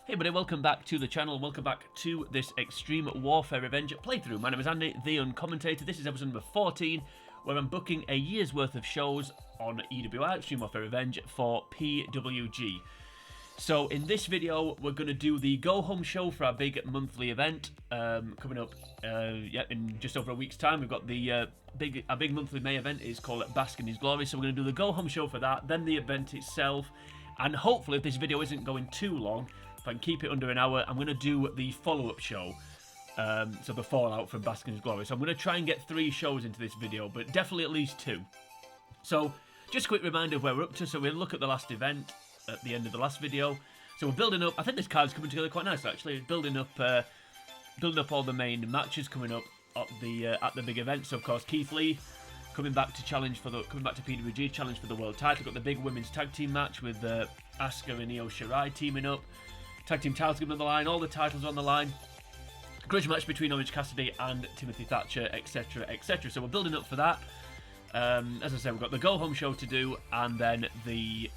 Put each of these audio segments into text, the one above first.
Hey buddy, welcome back to the channel, welcome back to this Extreme Warfare Revenge playthrough. My name is Andy, the Uncommentator. This is episode number 14, where I'm booking a year's worth of shows on EWR, Extreme Warfare Revenge, for PWG. So in this video, we're going to do the go-home show for our big monthly event, coming up in just over a week's time. We've got the our big monthly May event is called Bask in His Glory, so we're going to do the go-home show for that, then the event itself, and hopefully if this video isn't going too long, if I can keep it under an hour, I'm going to do the follow-up show, so the fallout from Bask in His Glory. So I'm going to try and get 3 shows into this video, but definitely at least 2. So just a quick reminder of where we're up to. So we'll look at the last event at the end of the last video. So we're building up. I think this card's coming together quite nice actually. Building up all the main matches coming up at the big event. So of course Keith Lee coming back to PWG challenge for the world title. Got the big women's tag team match with Asuka and Io Shirai teaming up. Tag team titles on the line. All the titles are on the line. Grudge match between Orange Cassidy and Timothy Thatcher, etc., etc. So we're building up for that. As I said, we've got the go home show to do, and then the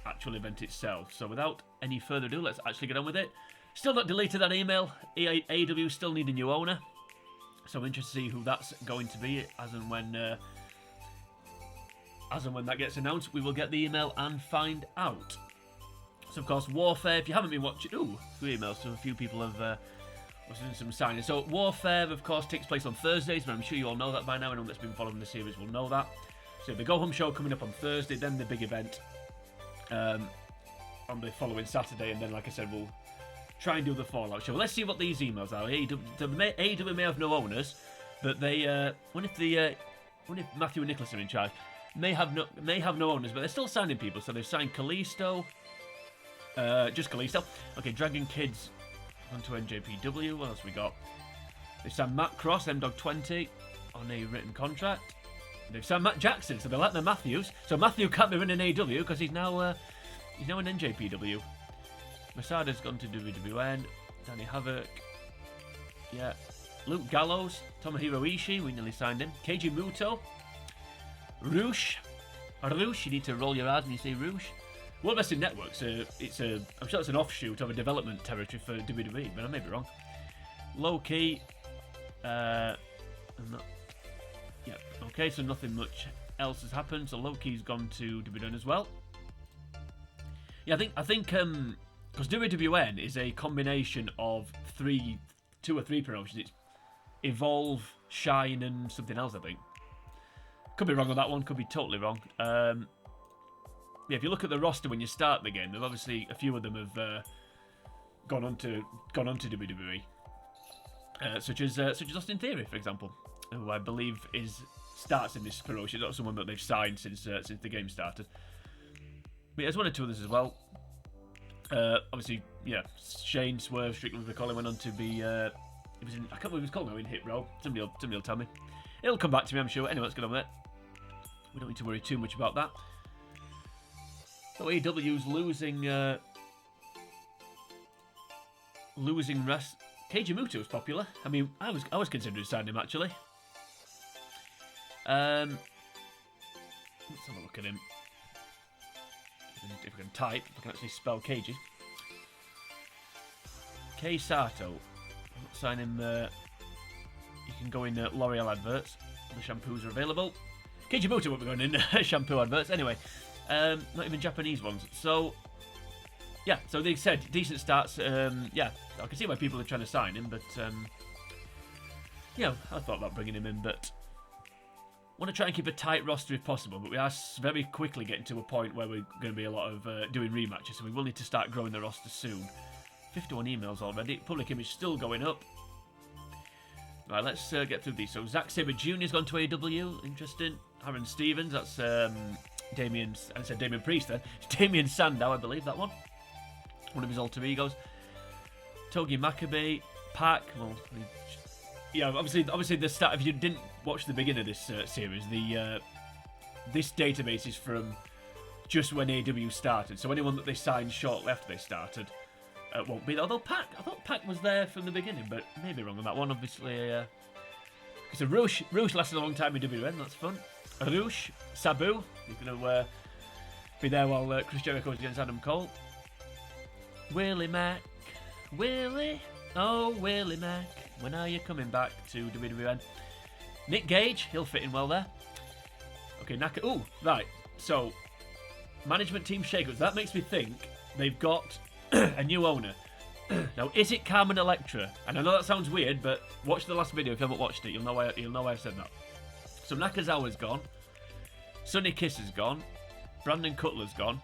actual event itself. So without any further ado, let's actually get on with it. Still not deleted that email. AEW still need a new owner, so I'm interested to see who that's going to be as and when that gets announced. We will get the email and find out. So of course Warfare, if you haven't been watching, 2 emails, so a few people have was doing some signing. So Warfare of course takes place on Thursdays, but I'm sure you all know that by now. Anyone that's been following the series will know that. So the go home show coming up on Thursday, then the big event on the following Saturday, and then like I said, we'll try and do the fallout show. Let's see what these emails are. AEW may have no owners, but they when if Matthew and Nicholas are in charge, may have no owners, but they're still signing people. So they've signed Kalisto, just Kalisto. Okay, Dragon Kids onto NJPW. What else we got? They've signed Matt Cross, MDog20 on a written contract. They've signed Matt Jackson, so they're like the Matthews. So Matthew can't be running AEW because he's now in NJPW. Masada's gone to WWN. Danny Havoc. Yeah. Luke Gallows. Tomohiro Ishii. We nearly signed him. Keiji Muto. Roosh. You need to roll your eyes when you say Roosh. World Wrestling Network's I'm sure it's an offshoot of a development territory for WWE, but I may be wrong. Low key. Yeah, okay, so nothing much else has happened. So Loki's gone to WWN as well. Yeah, I think because WWN is a combination of 2 or 3 promotions. It's Evolve, Shine, and something else, I think. Could be wrong on that one, could be totally wrong. Yeah, if you look at the roster when you start the game, there's obviously a few of them have gone on to WWE, such as Austin Theory, for example, who I believe starts in this promotion. Not someone that they've signed since the game started. But there's 1 or 2 others as well. Obviously, yeah, Shane Swerve, Strickland McCauley went on to be. I can't remember what he was called now in Hit Row. Somebody will tell me. It'll come back to me, I'm sure. Anyway, let's get on with it. We don't need to worry too much about that. So AEW's losing rest. Keiji Muto was popular. I mean, I was considering signing him actually. Let's have a look at him. If I can type, if I can actually spell Keiji. Kei Sato. I'm not signing him. You can go in L'Oreal adverts. The shampoos are available. Keiji Muto won't be going in shampoo adverts anyway. Not even Japanese ones. So yeah, so they said decent starts. Yeah, I can see why people are trying to sign him, but yeah, I thought about bringing him in, but want to try and keep a tight roster if possible. But we are very quickly getting to a point where we're going to be a lot of doing rematches, so we will need to start growing the roster soon. 51 emails already. Public image still going up. Right, let's get through these. So Zack Sabre Jr. has gone to AEW. Interesting. Aaron Stevens. That's Damien. I said Damien Priest then. It's Damien Sandow, I believe that one. One of his alter egos. Togi Makabe. Pac. Well, yeah. Obviously, the start. If you didn't watch the beginning of this series, this database is from just when AEW started. So anyone that they signed shortly after they started won't be there. Although I thought Pac was there from the beginning, but maybe wrong on that one. Obviously, because Roosh lasted a long time in WWN. That's fun. Roosh, Sabu. He's going to be there while Chris Jericho's against Adam Cole. Willie Mack. Willie. Oh, Willie Mack. When are you coming back to WWN? Nick Gage. He'll fit in well there. Okay, Naka. Oh, right. So, management team shakeups. That makes me think they've got a new owner. Now, is it Carmen Electra? And I know that sounds weird, but watch the last video if you haven't watched it. You'll know why I've said that. So Nakazawa's gone. Sonny Kiss has gone. Brandon Cutler's gone.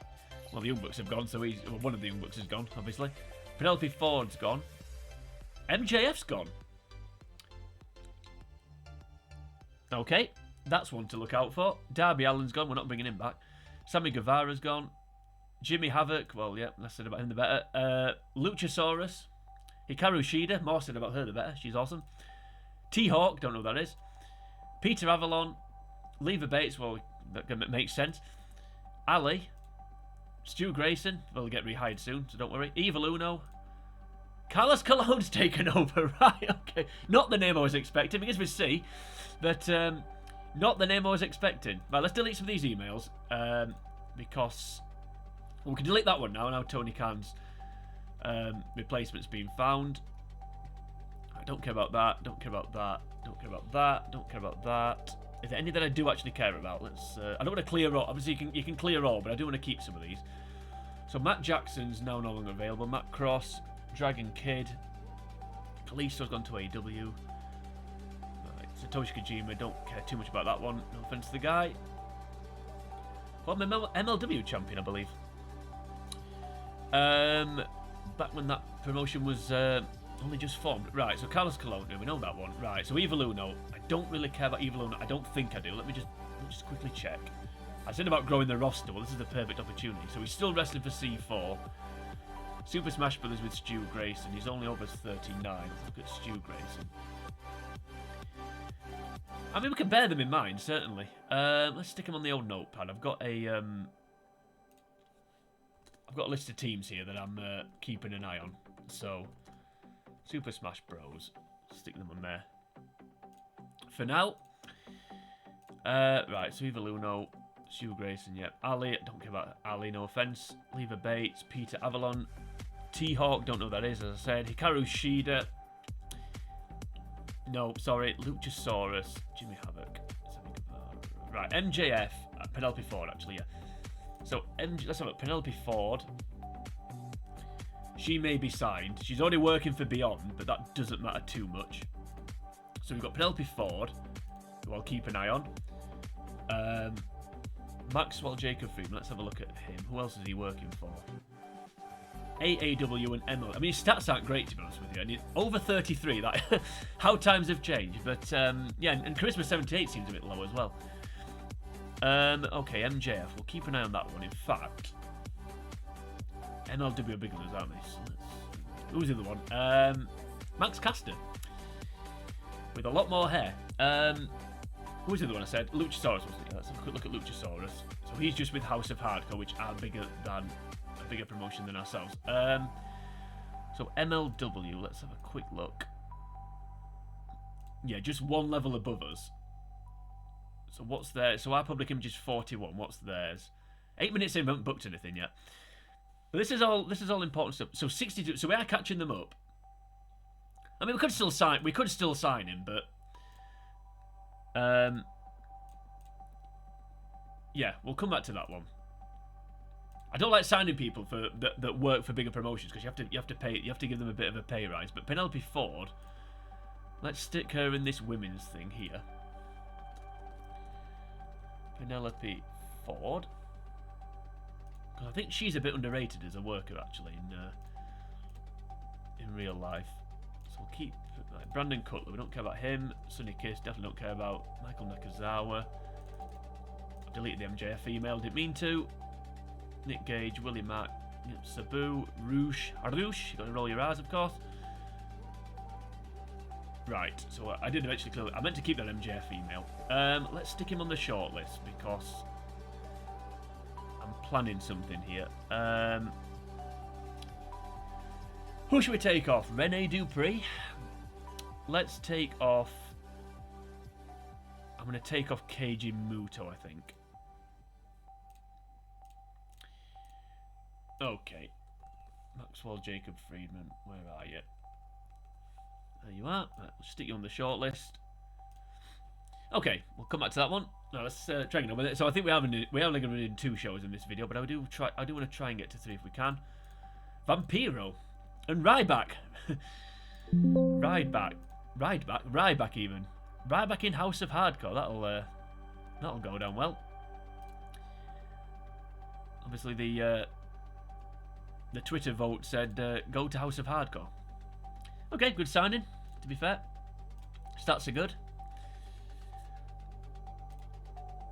Well, the Young Bucks have gone, so one of the Young Bucks has gone, obviously. Penelope Ford's gone. MJF's gone. Okay, that's one to look out for. Darby Allin's gone. We're not bringing him back. Sammy Guevara's gone. Jimmy Havoc, well, yeah, less said about him the better. Luchasaurus. Hikaru Shida, more said about her the better. She's awesome. T-Hawk, don't know who that is. Peter Avalon. Leva Bates, well, that makes sense. Ali. Stu Grayson, will get rehired soon, so don't worry. Evil Uno. Carlos Colon's taken over, right, okay. Not the name I was expecting, begins with C, but not the name I was expecting. Right, let's delete some of these emails, because... Well, we can delete that one now Tony Khan's replacement's been found. I don't care about that, don't care about that, don't care about that, don't care about that. Is there any that I do actually care about? Let's. I don't want to clear all. Obviously, you can clear all, but I do want to keep some of these. So Matt Jackson's now no longer available. Matt Cross, Dragon Kid, Kalisto's gone to AEW. Right, Satoshi Kojima, don't care too much about that one. No offense to the guy. Well, I'm MLW champion, I believe. Back when that promotion was only just formed. Right, so Carlos Colon, we know that one. Right, so Evil Uno. I don't really care about Evil Uno. I don't think I do. Let me just quickly check. I said about growing the roster. Well, this is the perfect opportunity. So he's still wrestling for C4. Super Smash Brothers with Stu Grayson. He's only over 39. Let's look at Stu Grayson. I mean, we can bear them in mind, certainly. Let's stick him on the old notepad. I've got a list of teams here that I'm keeping an eye on. So, Super Smash Bros. Stick them on there. For now. Right, so Evil Uno, Stu Grayson, yep. Ali, don't care about Ali, no offense. Leva Bates, Peter Avalon, T-Hawk, don't know who that is, as I said. Hikaru Shida. No, sorry, Luchasaurus, Jimmy Havoc. Right, MJF, Penelope Ford, actually, yeah. So, let's have a look. Penelope Ford. She may be signed. She's already working for Beyond, but that doesn't matter too much. So we've got Penelope Ford, who I'll keep an eye on. Maxwell Jacob Friedman. Let's have a look at him. Who else is he working for? AAW and ML. I mean, his stats aren't great, to be honest with you. I mean, over 33. That how times have changed. But yeah, and Charisma 78 seems a bit low as well. Okay, MJF. We'll keep an eye on that one. In fact, MLW are bigger than us, aren't they? So who's the other one? Max Caster. With a lot more hair. Who's the other one I said? Luchasaurus, wasn't he? Let's have a quick look at Luchasaurus. So he's just with House of Hardcore, which are bigger than a bigger promotion than ourselves. So MLW, let's have a quick look. Yeah, just one level above us. So what's there? So our public image is 41. What's theirs? 8 minutes in, we haven't booked anything yet. But this is all important stuff. So 62. So we are catching them up. I mean, we could still sign him, but yeah, we'll come back to that one. I don't like signing people for that work for bigger promotions because you have to give them a bit of a pay rise. But Penelope Ford, let's stick her in this women's thing here. Penelope Ford, because I think she's a bit underrated as a worker actually in real life. So we'll keep Brandon Cutler. We don't care about him. Sonny Kiss, definitely don't care about. Michael Nakazawa. I deleted the MJF email. Didn't mean to. Nick Gage, Willie Mack, Sabu, Roosh. You got to roll your eyes, of course. Right, so I did eventually clear it. I meant to keep that MJF email. Let's stick him on the shortlist because I'm planning something here. Who should we take off? Rene Dupree. Let's take off. I'm going to take off Keiji Muto, I think. Okay. Maxwell Jacob Friedman, where are you? There you are. Right, we'll stick you on the shortlist. Okay, we'll come back to that one. Now let's try and get on with it. So I think we're only going to be doing 2 shows in this video, but I do want to try and get to 3 if we can. Vampiro and Ryback. Ryback even. Ryback in House of Hardcore. That'll go down well. Obviously the Twitter vote said go to House of Hardcore. Okay, good signing. To be fair, stats are good.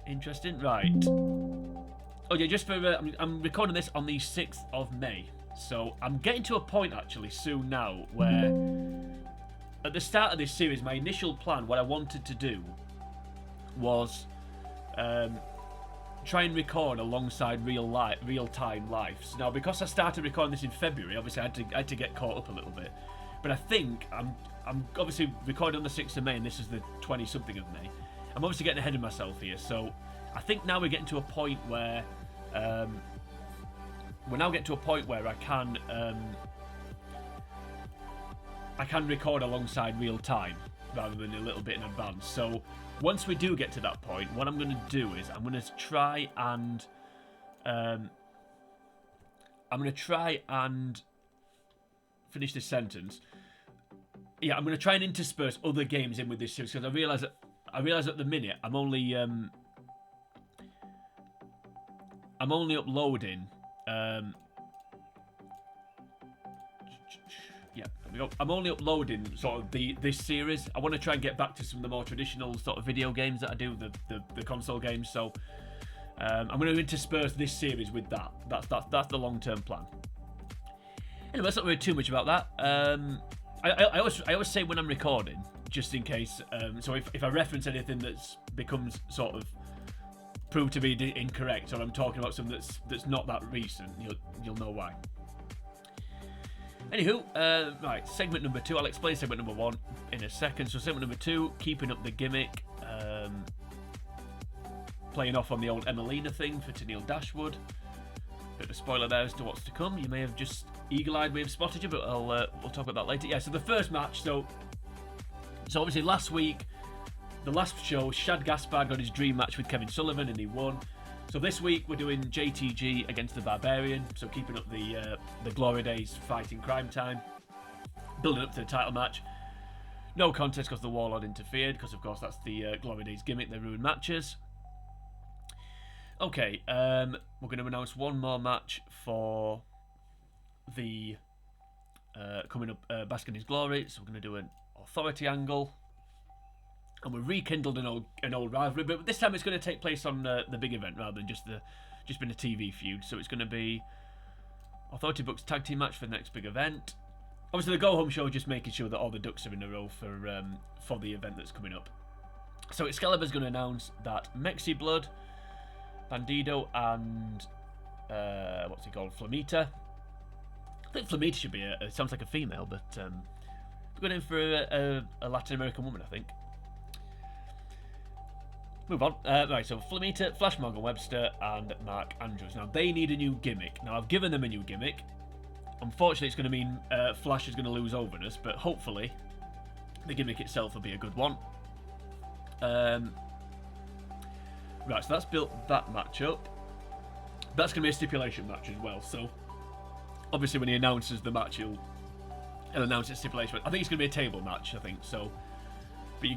Interesting, right? Oh yeah, just for I'm recording this on the 6th of May, so I'm getting to a point actually soon now where at the start of this series, my initial plan, what I wanted to do, was try and record alongside real-time lives. Now, because I started recording this in February, obviously I had to get caught up a little bit. But I think I'm obviously recording on the 6th of May, and this is the 20-something of May. I'm obviously getting ahead of myself here, so I think now we're getting to a point where I can record alongside real time rather than a little bit in advance. So once we do get to that point, what I'm going to do is I'm going to try and finish this sentence. Yeah, I'm going to try and intersperse other games in with this series because I realise at the minute I'm only uploading. Yeah, there we go. I'm only uploading sort of this series. I want to try and get back to some of the more traditional sort of video games that I do, the console games. So I'm going to intersperse this series with that. That's the long-term plan. Anyway, let's not worry too much about that. I always say when I'm recording, just in case. So if I reference anything that's becomes sort of proved to be incorrect, or I'm talking about something that's not that recent, you'll know why. Anywho, right, segment number 2. I'll explain segment number 1 in a second. So segment number 2, keeping up the gimmick, playing off on the old Emelina thing for Tennille Dashwood. Bit of a spoiler there as to what's to come. You may have just eagle-eyed may have spotted you, but we'll talk about that later. Yeah, so the first match. So obviously last week, the last show, Shad Gaspard got his dream match with Kevin Sullivan and he won. So this week we're doing JTG against the Barbarian, so keeping up the Glory Days fighting crime time, building up to the title match. No contest because the Warlord interfered, because of course that's the Glory Days gimmick, they ruin matches. Okay, we're going to announce one more match for the coming up Bask in His Glory, so we're going to do an authority angle. And we've rekindled an old rivalry, but this time it's going to take place on the big event rather than just been a TV feud. So it's going to be Authority books tag team match for the next big event. Obviously, the go home show just making sure that all the ducks are in a row for the event that's coming up. So Excalibur's going to announce that Mexi Blood, Bandido, and what's he called, Flamita. I think Flamita should be it sounds like a female, but we're going in for a Latin American woman, I think. Move on. Right, so Flamita, Flash Morgan Webster, and Mark Andrews. Now, they need a new gimmick. Now, I've given them a new gimmick. Unfortunately, it's going to mean Flash is going to lose over us, but hopefully the gimmick itself will be a good one. Right, so that's built that match up. That's going to be a stipulation match as well, so obviously when he announces the match, he'll announce it stipulation. I think it's going to be a table match, I think, so... But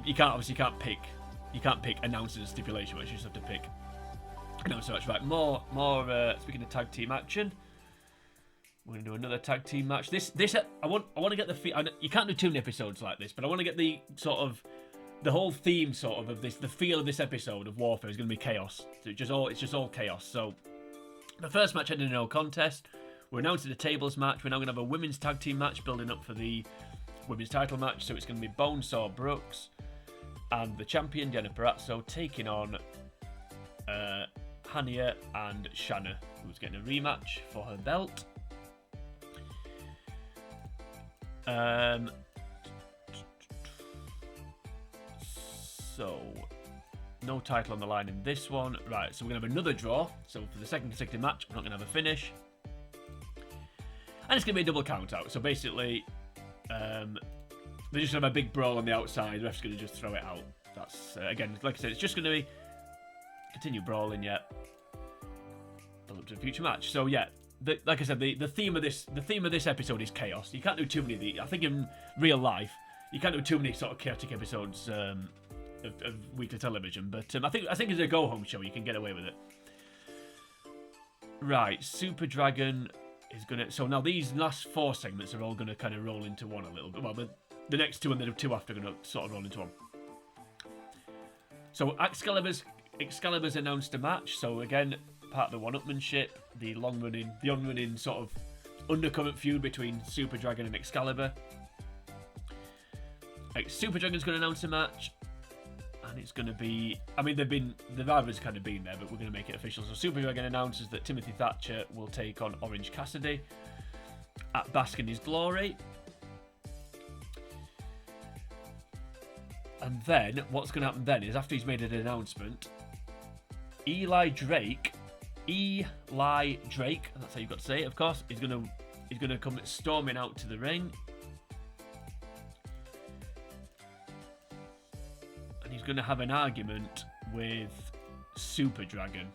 you can't pick announcers and stipulation match. You just have to pick announcer match. Right, more. Speaking of tag team action, we're gonna do another tag team match. This I want to get the feel. You can't do too many episodes like this, but I want to get the sort of the whole theme sort of this. The feel of this episode of Warfare is going to be chaos. So it's just all chaos. So the first match ended in no contest. We're announcing a tables match. We're now going to have a women's tag team match building up for the women's title match. So it's going to be Bonesaw Brooks and the champion, Deanna Purrazzo, taking on Hania and Shanna, who's getting a rematch for her belt. So, no title on the line in this one. Right, so we're going to have another draw. So for the second consecutive match, we're not going to have a finish. And And it's going to be a double count out. So basically, they're just going to have a big brawl on the outside. The ref's going to just throw it out. That's, again, like I said, it's just going to be continue brawling, yeah. Build up to a future match. So yeah, like I said, the theme of this episode is chaos. You can't do too many of these. I think in real life, you can't do too many sort of chaotic episodes of weekly television. But I think as a go-home show, you can get away with it. Right, Super Dragon is gonna. So now these last 4 segments are all gonna kind of roll into one a little bit. Well, the next 2 and the 2 after are gonna sort of roll into one. So Excalibur's announced a match. So again, part of the one-upmanship, the on-running sort of undercurrent feud between Super Dragon and Excalibur. Super Dragon's going to announce a match, and it's going to be. I mean, the rivals kind of been there, but we're going to make it official. So Super Dragon announces that Timothy Thatcher will take on Orange Cassidy at Bask in His Glory. And then what's going to happen then is after he's made an announcement, Eli Drake, that's how you've got to say it, of course, he's gonna come storming out to the ring. And he's gonna have an argument with Super Dragon.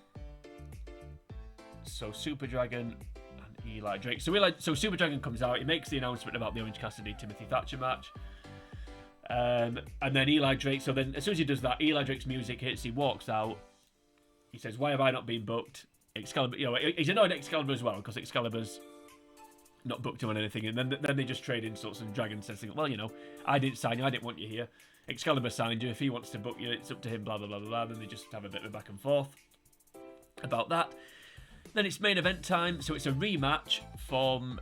So Super Dragon and Eli Drake. So Super Dragon comes out, he makes the announcement about the Orange Cassidy Timothy Thatcher match. And then Eli Drake, so then as soon as he does that, Eli Drake's music hits, he walks out. He says, "Why have I not been booked?" Excalibur, he's annoyed at Excalibur as well because Excalibur's not booked him on anything. And then they just trade insults, and Dragon says, "Well, I didn't sign you. I didn't want you here. Excalibur signed you. If he wants to book you, it's up to him." Blah blah blah blah blah. Then they just have a bit of a back and forth about that. Then it's main event time, so it's a rematch from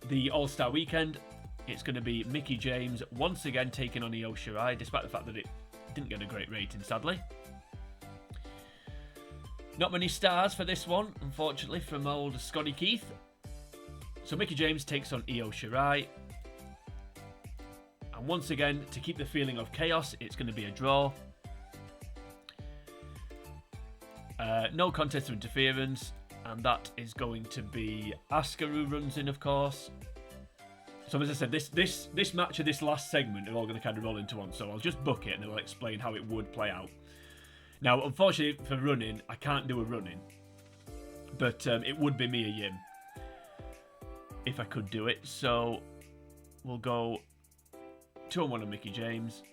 the All-Star Weekend. It's going to be Mickie James once again taking on Io Shirai, despite the fact that it didn't get a great rating, sadly. Not many stars for this one, unfortunately, from old Scotty Keith. So Mickie James takes on Io Shirai. And once again, to keep the feeling of chaos, it's going to be a draw. No contest or interference. And that is going to be Asuka who runs in, of course. So as I said, this match and this last segment are all going to kind of roll into one. So I'll just book it and I'll explain how it would play out. Now, unfortunately for running, I can't do a running. But it would be Mia Yim if I could do it. So we'll go 2-on-1 on Mickie James.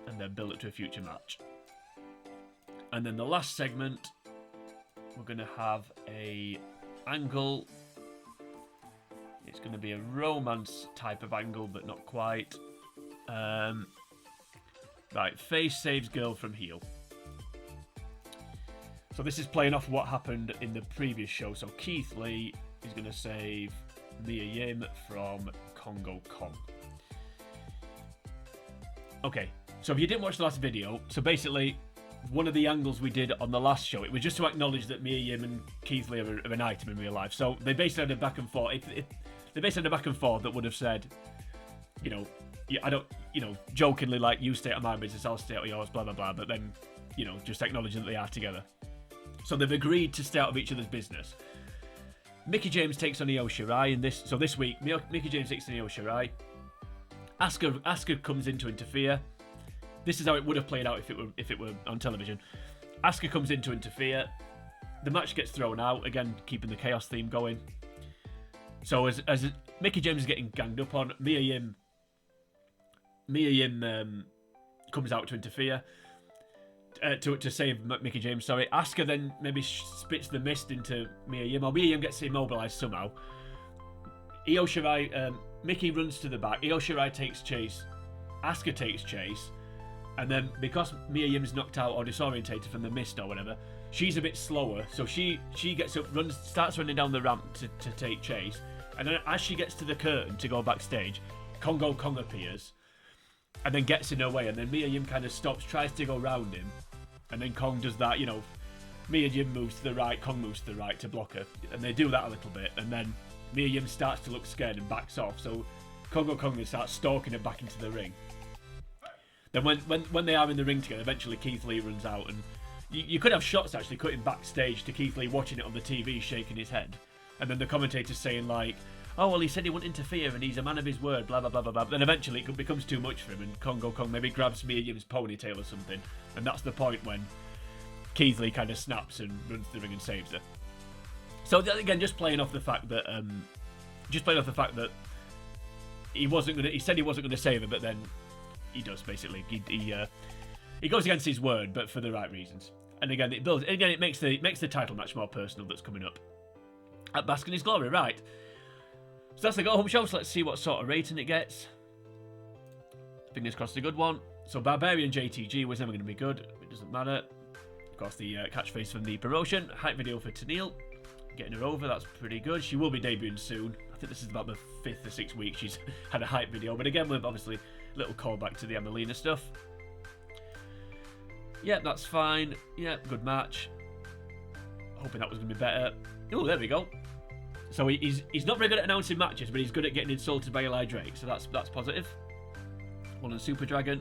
And then build it to a future match. And then the last segment, we're going to have a angle. It's going to be a romance type of angle, but not quite. Right, face saves girl from heel. So this is playing off what happened in the previous show. So Keith Lee is going to save Mia Yim from Congo Kong. Okay, so if you didn't watch the last video, so basically one of the angles we did on the last show, it was just to acknowledge that Mia Yim and Keith Lee are an item in real life. So they basically had a back and forth. They basically had a back and forth that would have said, I don't, jokingly like, you stay out of my business, I'll stay out of yours, blah, blah, blah. But then, just acknowledging that they are together. So they've agreed to stay out of each other's business. Mickie James takes on Io Shirai in this. So this week, Mickie James takes on Io Shirai. Asuka comes in to interfere. This is how it would have played out if it were on television. Asuka comes in to interfere. The match gets thrown out, again, keeping the chaos theme going. So as Mickie James is getting ganged up on, Mia Yim comes out to interfere, to save Mickie James. Sorry, Asuka then maybe spits the mist into Mia Yim, or Mia Yim gets immobilized somehow. Io Shirai, Mickie runs to the back. Io Shirai takes chase. Asuka takes chase, and then because Mia Yim's knocked out or disorientated from the mist or whatever, she's a bit slower. So she gets up, starts running down the ramp to take chase. And then as she gets to the curtain to go backstage, Congo Kong appears and then gets in her way. And then Mia Yim kind of stops, tries to go round him. And then Kong does that, Mia Yim moves to the right, Kong moves to the right to block her. And they do that a little bit. And then Mia Yim starts to look scared and backs off. So Congo Kong starts stalking her back into the ring. Then when they are in the ring together, eventually Keith Lee runs out and You could have shots actually cutting backstage to Keith Lee watching it on the TV, shaking his head, and then the commentators saying like, "Oh well, he said he wouldn't interfere, and he's a man of his word." Blah blah blah blah blah. Then eventually it becomes too much for him, and Kongo Kong maybe grabs Mia Yim's ponytail or something, and that's the point when Keith Lee kind of snaps and runs to the ring and saves her. So again, just playing off the fact that he wasn't gonna. He said he wasn't gonna save her, but then he does basically. He goes against his word, but for the right reasons. And again, it builds. Again, it makes the title match more personal. That's coming up at Bask in His Glory, right? So that's the go home show. So let's see what sort of rating it gets. Fingers crossed, a good one. So Barbarian JTG was never going to be good. It doesn't matter. Of course, the catchphrase from the promotion. Hype video for Tennille. Getting her over. That's pretty good. She will be debuting soon. I think this is about the 5th or 6th week she's had a hype video. But again, with obviously a little callback to the Amelina stuff. Yeah, that's fine. Yeah, good match. Hoping that was going to be better. Oh, there we go. So he's not very good at announcing matches, but he's good at getting insulted by Eli Drake. So that's positive. One on Super Dragon.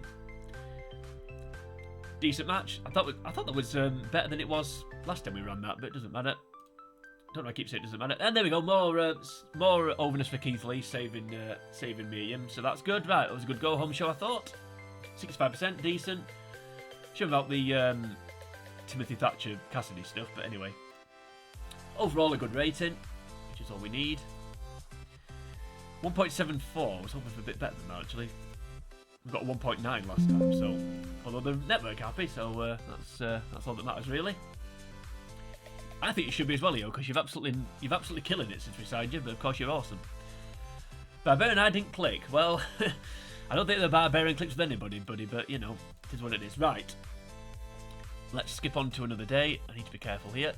Decent match. I thought that was better than it was last time we ran that, but it doesn't matter. Don't know. I keep saying it doesn't matter. And there we go. More overness for Keith Lee, saving Mia Yim. So that's good. Right, it was a good go home show. I thought 65%, decent. Sure about the Timothy Thatcher Cassidy stuff, but anyway. Overall, a good rating, which is all we need. 1.74. I was hoping for a bit better than that, actually. We got 1.9 last time, so although the network happy, so that's all that matters, really. I think you should be as well, Leo, because you've absolutely killing it since we signed you. But of course, you're awesome. Barbarian, I didn't click. Well, I don't think the Barbarian clicks with anybody, buddy, but you know, it is what it is. Right. Let's skip on to another day. I need to be careful here.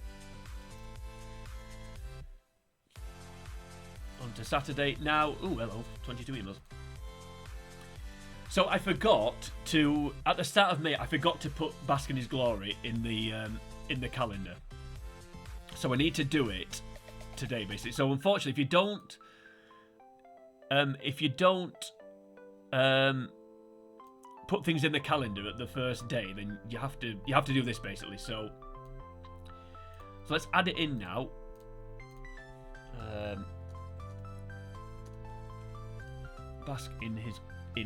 On to Saturday now. Ooh, hello. 22 emails. So I forgot to, at the start of May, I forgot to put Bask in His Glory in the calendar. So I need to do it today, basically. So unfortunately, if you don't put things in the calendar at the first day, then you have to do this basically. So let's add it in now. Bask in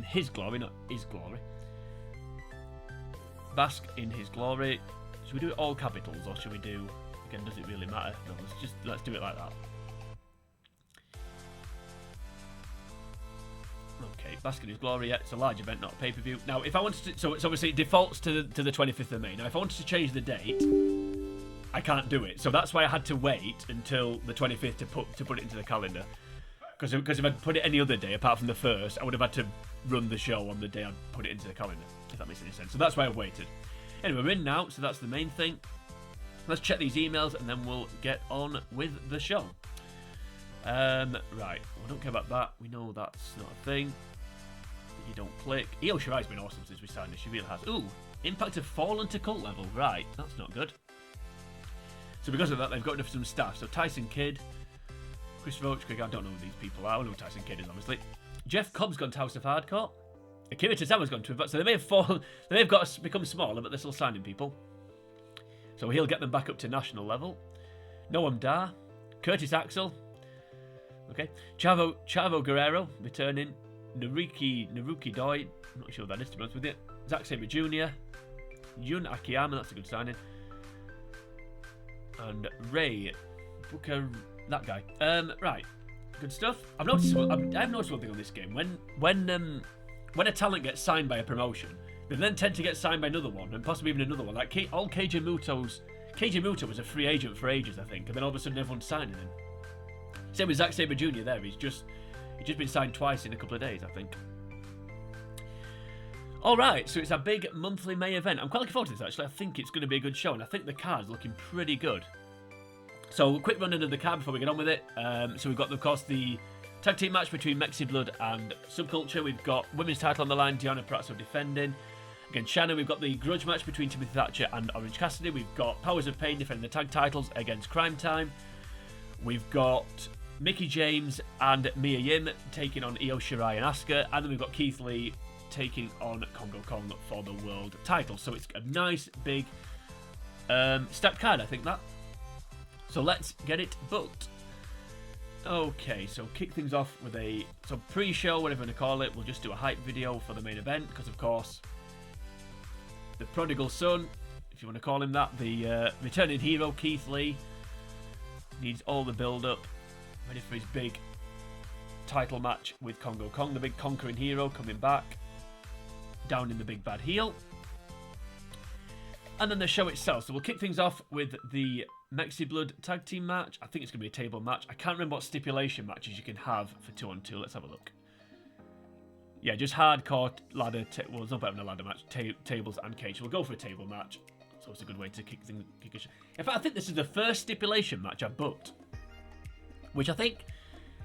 his glory, not his glory. Bask in His Glory. Should we do it all capitals, or should we do? Again, does it really matter? No, let's do it like that. Okay, Bask in His Glory. Yeah, it's a large event, not a pay-per-view. Now, if I wanted to, so it's obviously it defaults to the 25th of May. Now, if I wanted to change the date, I can't do it. So that's why I had to wait until the 25th to put it into the calendar. Because if I'd put it any other day apart from the 1st, I would have had to run the show on the day I'd put it into the calendar. If that makes any sense. So that's why I waited. Anyway, we're in now, so that's the main thing. Let's check these emails and then we'll get on with the show. Right, we don't care about that. We know that's not a thing. You don't click. Io Shirai's been awesome since we signed her. She really has. Ooh, Impact have fallen to cult level. Right, that's not good. So because of that, they've got enough some staff. So Tyson Kidd, Chris Roach, I don't know who these people are. I don't know who Tyson Kidd is, obviously. Jeff Cobb's gone to House of Hardcore. Akira Tozawa's gone to Impact. So they may have fallen. They may have got to become smaller, but they're still signing people. So he'll get them back up to national level. Noam Dar, Curtis Axel. Okay, Chavo Guerrero returning. Naruki Doi. I'm not sure what that is, to be honest with you. Zack Sabre Jr. Yun Akiyama, that's a good signing. And Ray Booker, that guy. Right, good stuff. I've noticed one thing on this game. When a talent gets signed by a promotion, they then tend to get signed by another one, and possibly even another one. Like Keiji Muto was a free agent for ages, I think, and then all of a sudden everyone's signing him. Same with Zack Sabre Jr. there. He's just been signed twice in a couple of days, I think. Alright, so it's a big monthly May event. I'm quite looking forward to this, actually. I think it's going to be a good show, and I think the card's looking pretty good. So, quick run of the card before we get on with it. So we've got, of course, the tag team match between Mexi Blood and Subculture. We've got women's title on the line, Deonna Purrazzo defending against Shannon. We've got the grudge match between Timothy Thatcher and Orange Cassidy. We've got Powers of Pain defending the tag titles against Crime Time. We've got Mickie James and Mia Yim taking on Io Shirai and Asuka. And then we've got Keith Lee taking on Kongo Kong for the world title. So it's a nice big Step card, I think that. So let's get it booked. Okay, so kick things off with a pre-show, whatever you want to call it. We'll just do a hype video for the main event because, of course, the prodigal son, if you want to call him that, the returning hero Keith Lee, needs all the build-up, ready for his big title match with Congo Kong, the big conquering hero coming back, down in the big bad heel. And then the show itself. So we'll kick things off with the Mexi Blood tag team match. I think it's going to be a table match. I can't remember what stipulation matches you can have for 2-on-2. Let's have a look. Yeah, just hardcore ladder. Well, it's not better than a ladder match. Tables and cage. We'll go for a table match. So it's a good way to kick it. In fact, I think this is the first stipulation match I've booked. Which I think...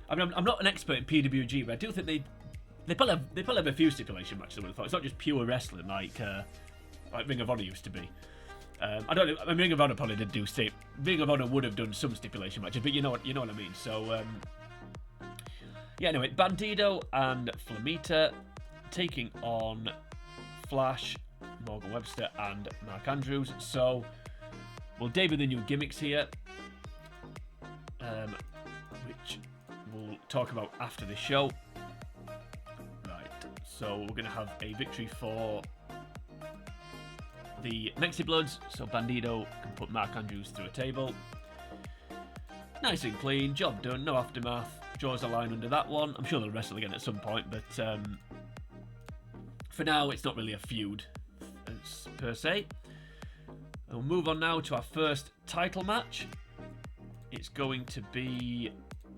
I mean, I'm not an expert in PWG, but I do think they probably have a few stipulation matches, I would have thought. It's not just pure wrestling like Ring of Honor used to be. I don't know. I mean, Ring of Honor probably did do Ring of Honor would have done some stipulation matches, but you know what I mean. So yeah. Anyway, Bandido and Flamita taking on Flash, Morgan Webster, and Mark Andrews. So we'll debut the new gimmicks here, which we'll talk about after the show. Right. So we're going to have a victory for the Mexi Bloods, so Bandido can put Mark Andrews through a table. Nice and clean, job done, no aftermath. Draws a line under that one. I'm sure they'll wrestle again at some point, but for now it's not really a feud per se. We'll move on now to our first title match. It's going to be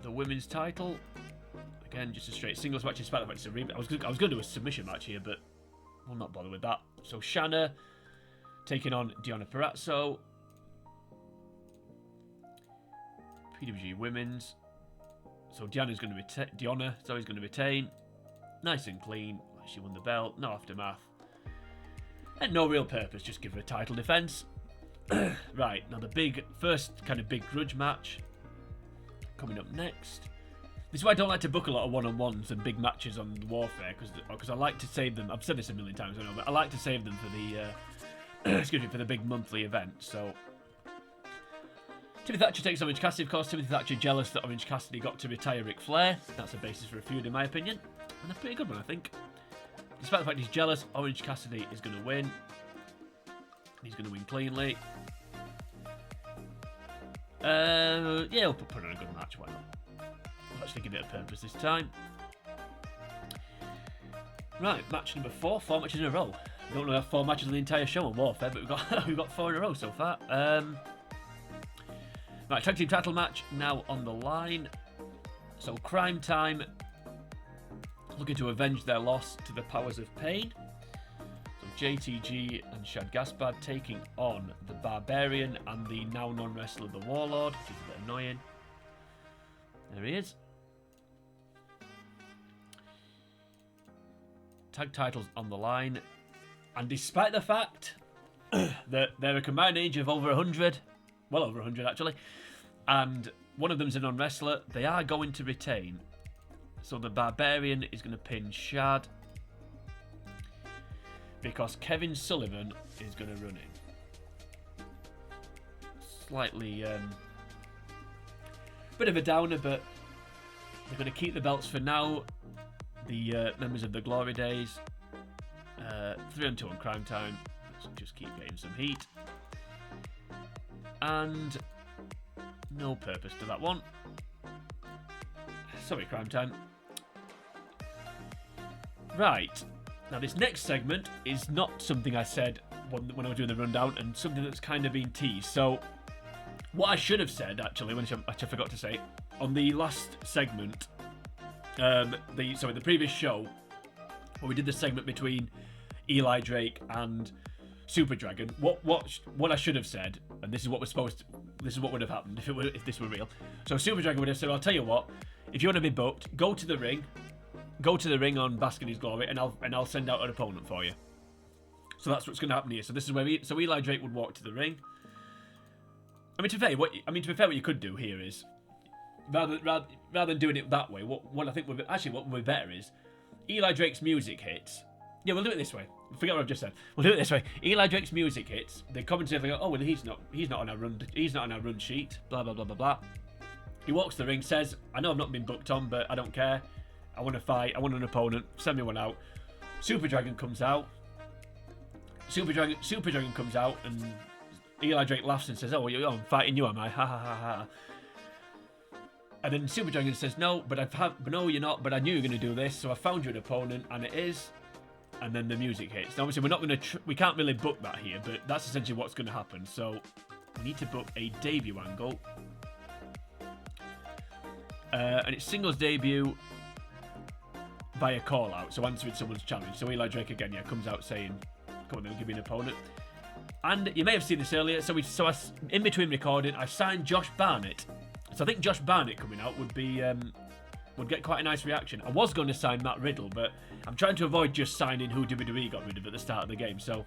the women's title. Again, just a straight singles match. In spite of the fact it's a rematch. I was going to do a submission match here, but we'll not bother with that. So Shanna taking on Deonna Purrazzo. PWG Women's. So Deonna's going to retain. Nice and clean. She won the belt. No aftermath. And no real purpose. Just give her a title defense. Right. Now the first kind of big grudge match coming up next. This is why I don't like to book a lot of one-on-ones and big matches on Warfare, because I like to save them. I've said this a million times, I know, but I like to save them for the excuse me, for the big monthly event. So Timothy Thatcher takes Orange Cassidy, of course. Timothy Thatcher jealous that Orange Cassidy got to retire Ric Flair. That's a basis for a feud, in my opinion, and a pretty good one, I think. Despite the fact he's jealous, Orange Cassidy is going to win. He's going to win cleanly. Yeah, we'll put on a good match. Why not? We'll actually give it a purpose this time. Right, match number 4. 4 matches in a row. We don't have 4 matches on the entire show on Warfare, but we've got 4 in a row so far. Right, tag team title match now on the line. So Crime Time looking to avenge their loss to the Powers of Pain. So JTG and Shad Gaspard taking on the Barbarian and the now non-wrestler the Warlord, which is a bit annoying. There he is. Tag titles on the line. And despite the fact that they're a combined age of over 100, well over 100 actually, and one of them's a non-wrestler, they are going to retain. So the Barbarian is going to pin Shad because Kevin Sullivan is going to run in. Slightly bit of a downer, but they're going to keep the belts for now. The members of the Glory Days, 3-on-2 on Crime Time. Let's just keep getting some heat. And no purpose to that one. Sorry, Crime Time. Right. Now, this next segment is not something I said when I was doing the rundown, and something that's kind of been teased. So, what I should have said, actually, which I forgot to say, on the last segment, the previous show, where we did the segment between Eli Drake and Super Dragon, what I should have said, and this is what would have happened if this were real. So Super Dragon would have said, "I'll tell you what, if you want to be booked, go to the ring on Bask in His Glory, and I'll send out an opponent for you." So that's what's going to happen here. So this is where Eli Drake would walk to the ring. I mean, to be fair, what you could do here is, rather than doing it that way, what I think would be better is, Eli Drake's music hits, Yeah, we'll do it this way. Forget what I've just said. We'll do it this way. Eli Drake's music hits. The commentator go, oh, well, he's not on our run sheet. Blah blah blah blah blah. He walks to the ring, says, I know I've not been booked on, but I don't care. I want to fight. I want an opponent. Send me one out. Super Dragon comes out. Super Dragon comes out, and Eli Drake laughs and says, oh, I'm fighting you, am I? Ha ha ha ha. And then Super Dragon says, no, but no, you're not, but I knew you were going to do this, so I found you an opponent, and it is. And then the music hits. Now, obviously, we're not going to, we can't really book that here, but that's essentially what's going to happen. So, we need to book a debut angle. And it's singles debut by a call out, so answering someone's challenge. So Eli Drake again, comes out saying, come on then, give me an opponent. And you may have seen this earlier, so in between recording, I signed Josh Barnett. So I think Josh Barnett coming out would get quite a nice reaction. I was going to sign Matt Riddle, but I'm trying to avoid just signing who WWE got rid of at the start of the game. So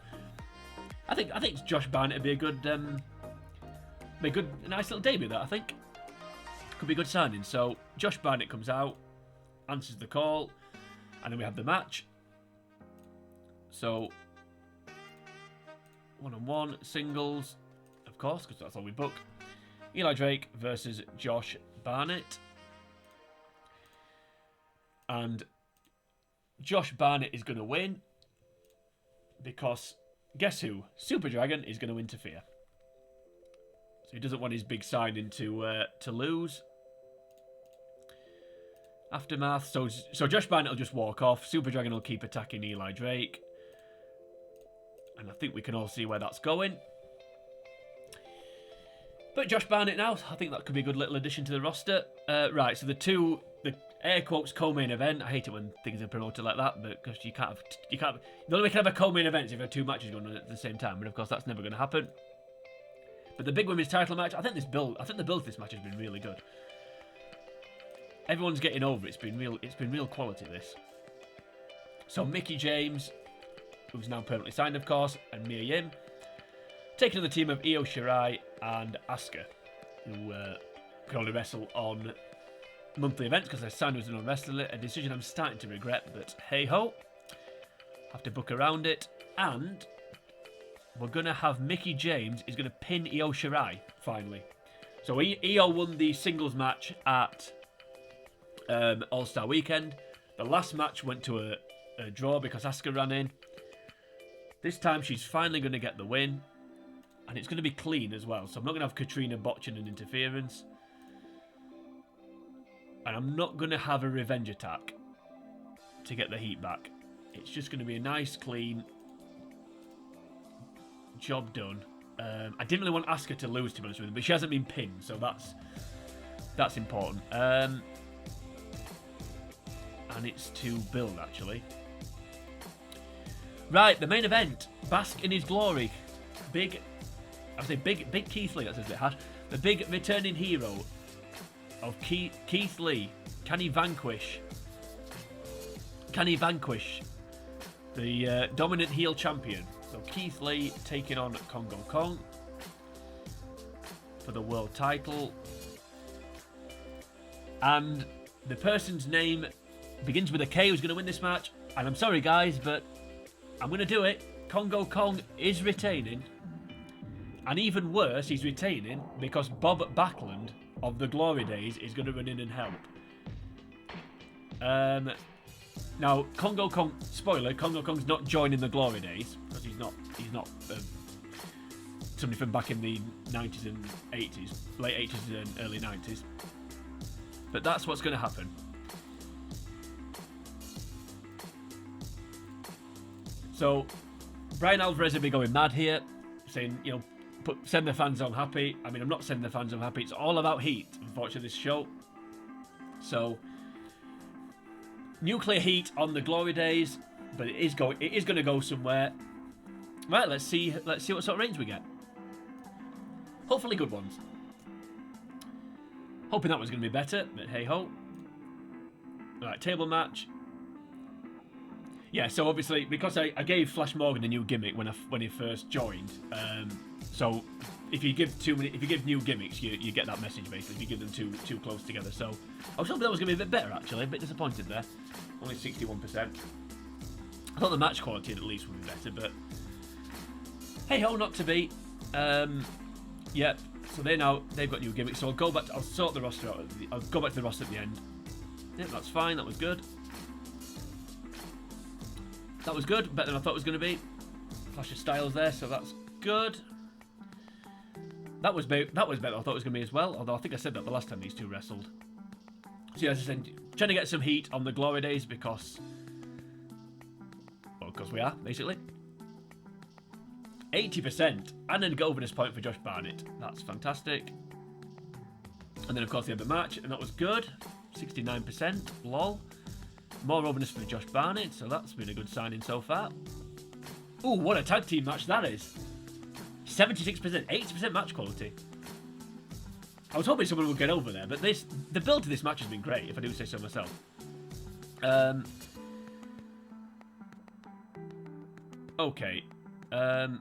I think Josh Barnett would be a nice little debut. That I think could be a good signing. So Josh Barnett comes out, answers the call, and then we have the match. So one-on-one singles, of course, because that's all we book. Eli Drake versus Josh Barnett. And Josh Barnett is going to win because, guess who? Super Dragon is going to interfere. So he doesn't want his big signing to lose. Aftermath. So Josh Barnett will just walk off. Super Dragon will keep attacking Eli Drake. And I think we can all see where that's going. But Josh Barnett now, I think that could be a good little addition to the roster. Right, so the air quotes co-main event. I hate it when things are promoted like that, but because you can't. The only way you can have a co-main event is if you have two matches going on at the same time, but of course that's never going to happen. But the big women's title match, I think the build for this match has been really good. Everyone's getting over it. It's been real quality, this. So Mickie James, who's now permanently signed, of course, and Mia Yim, taking on the team of Io Shirai and Asuka, who can only wrestle on monthly events because they're signed as a non-wrestler. A decision I'm starting to regret, but hey ho, have to book around it. And we're gonna have Mickie James is gonna pin Io Shirai finally. So Io won the singles match at All-Star Weekend. The last match went to a draw because Asuka ran in. This time she's finally going to get the win. And it's going to be clean as well. So I'm not going to have Katrina botching an interference. And I'm not going to have a revenge attack to get the heat back. It's just going to be a nice, clean job done. I didn't really want Asuka to lose, to be honest with her, but she hasn't been pinned, so that's important. And it's to build, actually. Right, the main event. Bask in his glory. Big Keith Lee, that's a bit harsh. The big returning hero of Keith Lee. Can he vanquish the dominant heel champion? So Keith Lee taking on Kongo Kong for the world title. And the person's name begins with a K who's going to win this match. And I'm sorry, guys, but I'm going to do it. Kongo Kong is retaining. And even worse, he's retaining because Bob Backlund of the Glory Days is going to run in and help. Now, Kongo Kong, spoiler, Kongo Kong's not joining the Glory Days because he's not somebody from back in the 90s and 80s, late 80s and early 90s. But that's what's going to happen. So, Brian Alvarez will be going mad here, saying, send the fans home happy. I mean, I'm not sending the fans home happy. It's all about heat, unfortunately, this show. So, nuclear heat on the Glory Days, but it is going to go somewhere. Right, let's see what sort of reigns we get. Hopefully good ones. Hoping that was going to be better, but hey ho. Right, table match. Yeah, so obviously because I gave Flash Morgan a new gimmick when he first joined. So if you give new gimmicks, you get that message basically. If you give them too close together. So I was hoping that was going to be a bit better actually. A bit disappointed there. Only 61%. I thought the match quality at least would be better, but hey ho, not to be. Yep. So they've got new gimmicks. So I'll sort the roster out. I'll go back to the roster at the end. Yep, that's fine. That was good. That was good. Better than I thought it was going to be. Flash of Styles there, so that's good. That was better than I thought it was going to be as well. Although I think I said that the last time these two wrestled. So yeah, as I said, trying to get some heat on the Glory Days because we are, basically. 80%. And then go over this point for Josh Barnett. That's fantastic. And then, of course, they had the match, and that was good. 69%. Lol. More overness for Josh Barnett, so that's been a good signing so far. Ooh, what a tag team match that is. 76%. 80% match quality. I was hoping someone would get over there, but the build to this match has been great, if I do say so myself. Okay. And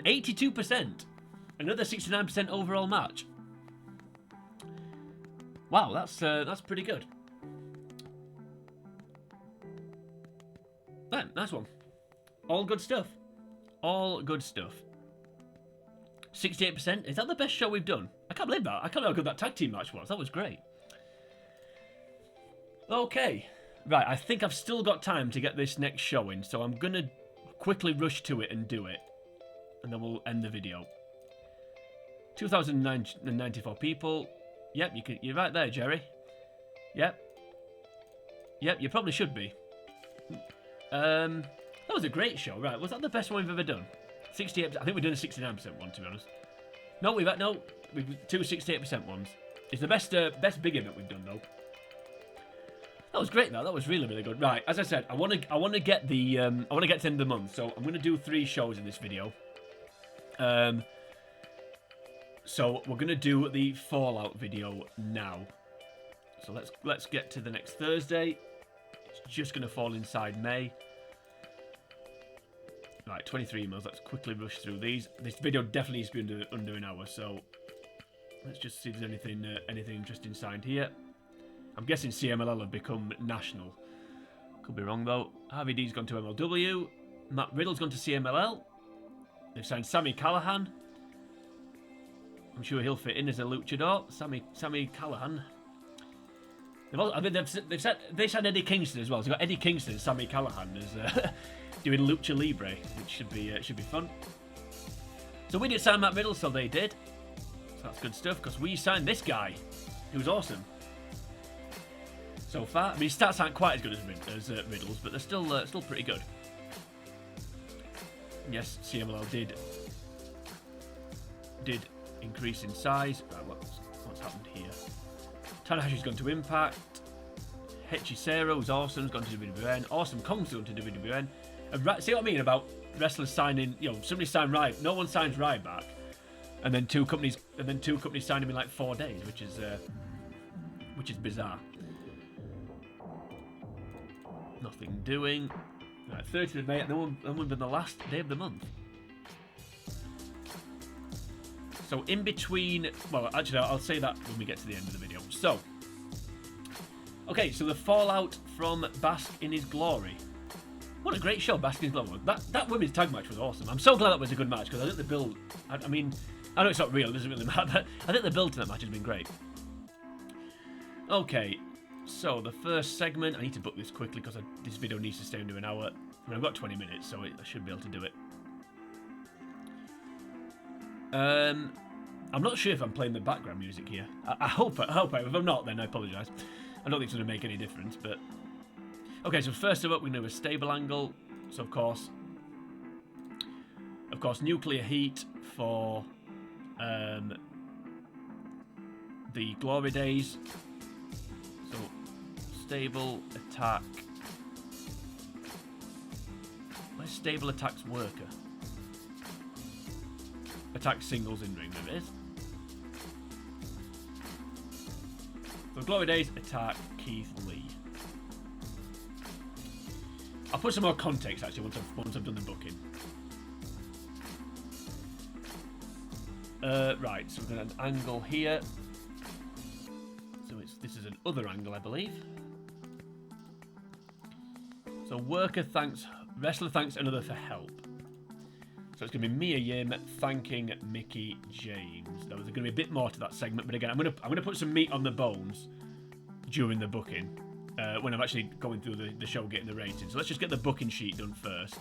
82%. Another 69% overall match. Wow, that's pretty good. Man, nice one. All good stuff. All good stuff. 68%. Is that the best show we've done? I can't believe that. I can't believe how good that tag team match was. That was great. Okay. Right, I think I've still got time to get this next show in, so I'm going to quickly rush to it and do it. And then we'll end the video. 2,094 people. Yep, you're right there, Jerry. Yep. Yep, you probably should be. That was a great show. Right, was that the best one we've ever done? 68%. I think we've done a 69% one, to be honest. No, we've 2 68% ones. It's the best big event we've done, though. That was great, though. That was really, really good. Right, as I said, I want to get the I want to get to the end of the month, so I'm going to do 3 shows in this video. So we're going to do the Fallout video now. So let's get to the next Thursday. It's just going to fall inside May. Right, 23 emails. Let's quickly rush through these. This video definitely needs to be under an hour, so let's just see if there's anything interesting signed here. I'm guessing CMLL have become national. Could be wrong, though. Harvey D's gone to MLW. Matt Riddle's gone to CMLL. They've signed Sami Callihan. I'm sure he'll fit in as a luchador. Sami Callihan. They signed Eddie Kingston as well. So they've got Eddie Kingston and Sami Callihan as doing Lucha Libre, which should be fun. So we didn't sign Matt Riddle, so they did. So that's good stuff because we signed this guy, who's awesome. So far, I mean, his stats aren't quite as good as Riddle's, but they're still pretty good. Yes, CMLL did increase in size. Right, what's happened here? Tanahashi's gone to Impact. Hechisero's awesome, has gone to WWN. Awesome Kong's gone to WWN. And see what I mean about wrestlers signing? You know, somebody signed Ryback. No one signs Ryback, and then two companies signed him in like 4 days, which is bizarre. Nothing doing. Right, 30th of May, and then we've been the last day of the month. So in between, well, actually, I'll say that when we get to the end of the video. So, okay, so the fallout from Bask in His Glory. What a great show, Bask in His Glory. That women's tag match was awesome. I'm so glad that was a good match because I think the build. I mean, I know it's not real, it doesn't really matter. But I think the build to that match has been great. Okay. So, the first segment, I need to book this quickly because this video needs to stay under an hour. I mean, I've got 20 minutes, so I should be able to do it. I'm not sure if I'm playing the background music here. I hope I if I'm not, then I apologise. I don't think it's going to make any difference, but... Okay, so first of all, we're going to do a stable angle. So, of course, nuclear heat for the Glory Days. So, stable attack. Where's stable attack's worker? Attack singles in ring, there it is. So, Glory Days, attack Keith Lee. I'll put some more context actually once I've done the booking. Right, so we've got an angle here. So this is an other angle, I believe. So worker thanks, wrestler thanks another for help. So it's going to be Mia Yim thanking Mickey James. Now there's going to be a bit more to that segment, but again, I'm going to put some meat on the bones during the booking when I'm actually going through the show, getting the ratings. So let's just get the booking sheet done first,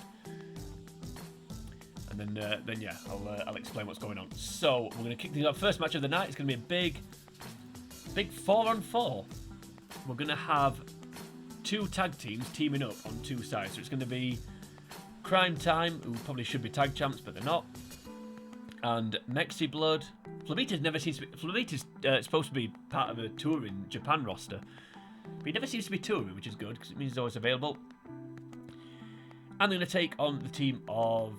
and then yeah, I'll explain what's going on. So we're going to kick things off. First match of the night. It's going to be a big 4-on-4. We're going to have 2 tag teams teaming up on 2 sides. So it's going to be Crime Time, who probably should be tag champs, but they're not, and Mexi Blood. Flamita's never seems to be. Flamita's supposed to be part of a touring Japan roster, but he never seems to be touring, which is good because it means he's always available. And they're going to take on the team of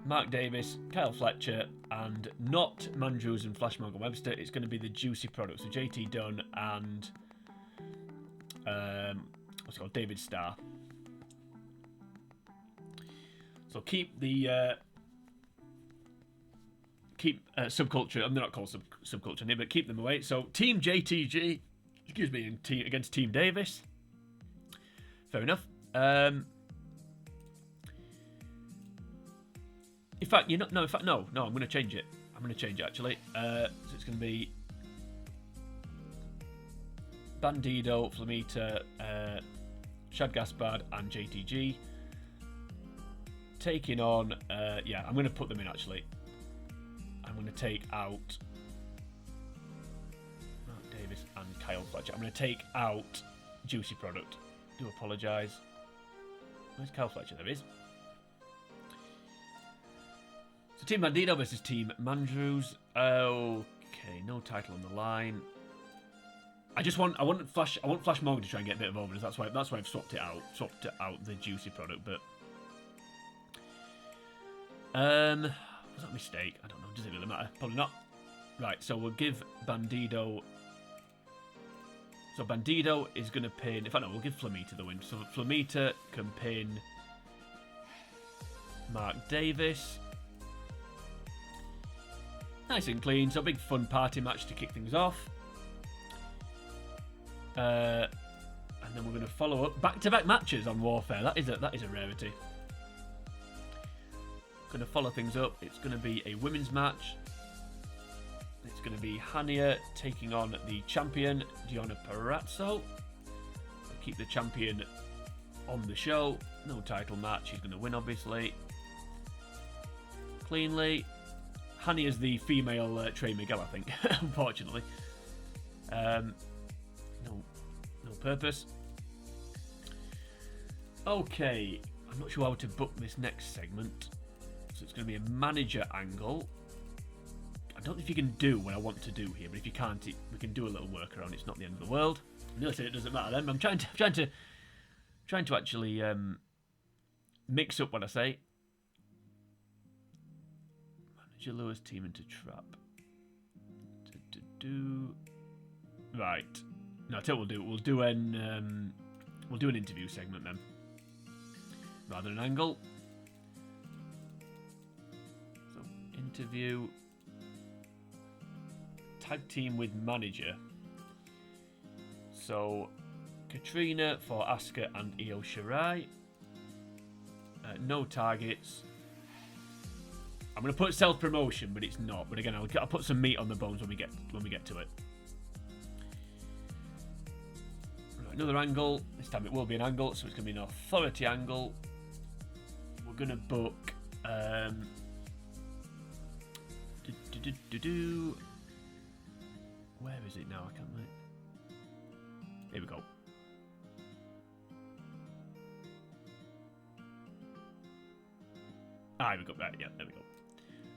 Mark Davis, Kyle Fletcher, and not Mandrews and Flash Morgan Webster. It's going to be the Juicy Products, so JT Dunn and what's it called, David Starr. So keep the subculture. I'm not called subculture name, but keep them away. So Team JTG, excuse me, against Team Davis. Fair enough. In fact, no. I'm going to change it. I'm going to change it actually. So it's going to be Bandido, Flamita, Shad Gaspard, and JTG. Taking on, yeah, I'm going to put them in actually. I'm going to take out Mark Davis and Kyle Fletcher. I'm going to take out Juicy Product. Do apologise. Where's Kyle Fletcher? There he is. So Team Bandido versus Team Mandrews. Okay, no title on the line. I want Flash Morgan to try and get a bit of overness. That's why I've swapped it out the Juicy Product, but. Was that a mistake? I don't know. Does it really matter? Probably not. Right, so we'll give Bandido. So Bandido is going to pin. In fact, no, we'll give Flamita the win. So Flamita can pin Mark Davis. Nice and clean. So a big fun party match to kick things off. And then we're going to follow up back-to-back matches on Warfare. That is a rarity. Going to follow things up. It's going to be a women's match. It's going to be Hania taking on the champion, Diona Perazzo. So keep the champion on the show. No title match. She's going to win, obviously. Cleanly. Hania's the female Trey Miguel, I think, unfortunately. No purpose. Okay. I'm not sure how to book this next segment. So it's going to be a manager angle. I don't know if you can do what I want to do here, but if you can't, we can do a little workaround. It's not the end of the world. No, it doesn't matter then. I'm trying to actually mix up what I say. Manager lures team into trap. Right. No, I tell you what we'll do. We'll do an interview segment then, rather than an angle. Interview, tag team with manager. So Katrina for Asuka and Io Shirai. No targets. I'm going to put self promotion, but it's not. But again, I'll put some meat on the bones when we get to it. Right, another angle. This time it will be an angle, so it's going to be an authority angle. We're going to book. Where is it now? I can't remember. Here we go. Here we go. Right, yeah, there we go.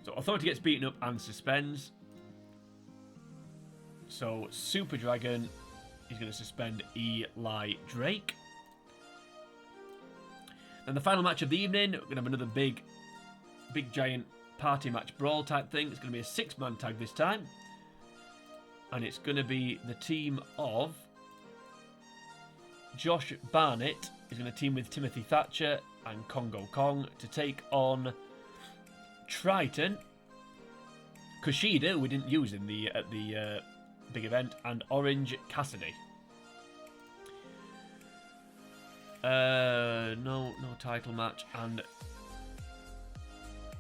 So Authority gets beaten up and suspends. So Super Dragon is going to suspend Eli Drake. And the final match of the evening, we're going to have another big giant party match brawl type thing. It's going to be a 6-man tag this time. And it's going to be the team of Josh Barnett is going to team with Timothy Thatcher and Congo Kong to take on Triton, Kushida, who we didn't use in at the big event, and Orange Cassidy. No title match, and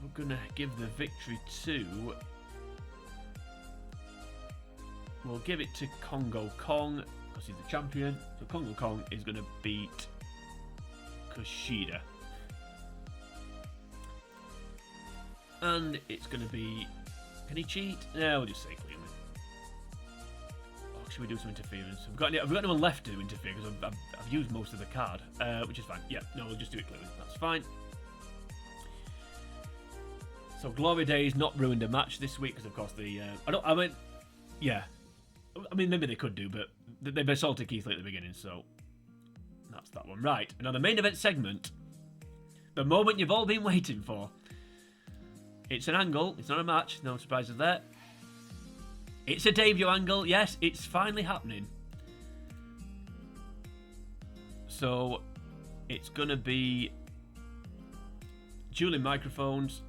we're gonna give the victory to. We'll give it to Kongo Kong because he's the champion. So Kongo Kong is gonna beat Kushida, and it's gonna be. Can he cheat? No, we'll just say cleanly. Should we do some interference? Have we got anyone left to interfere? Because I've used most of the card, which is fine. Yeah, no, we'll just do it clearly. That's fine. So Glory Days not ruined a match this week because, of course, maybe they could do, but they've assaulted Keith Lee at the beginning, so that's that one. Right, and now the main event segment, the moment you've all been waiting for. It's an angle. It's not a match. No surprises there. It's a debut angle. Yes, it's finally happening. So it's going to be dueling microphones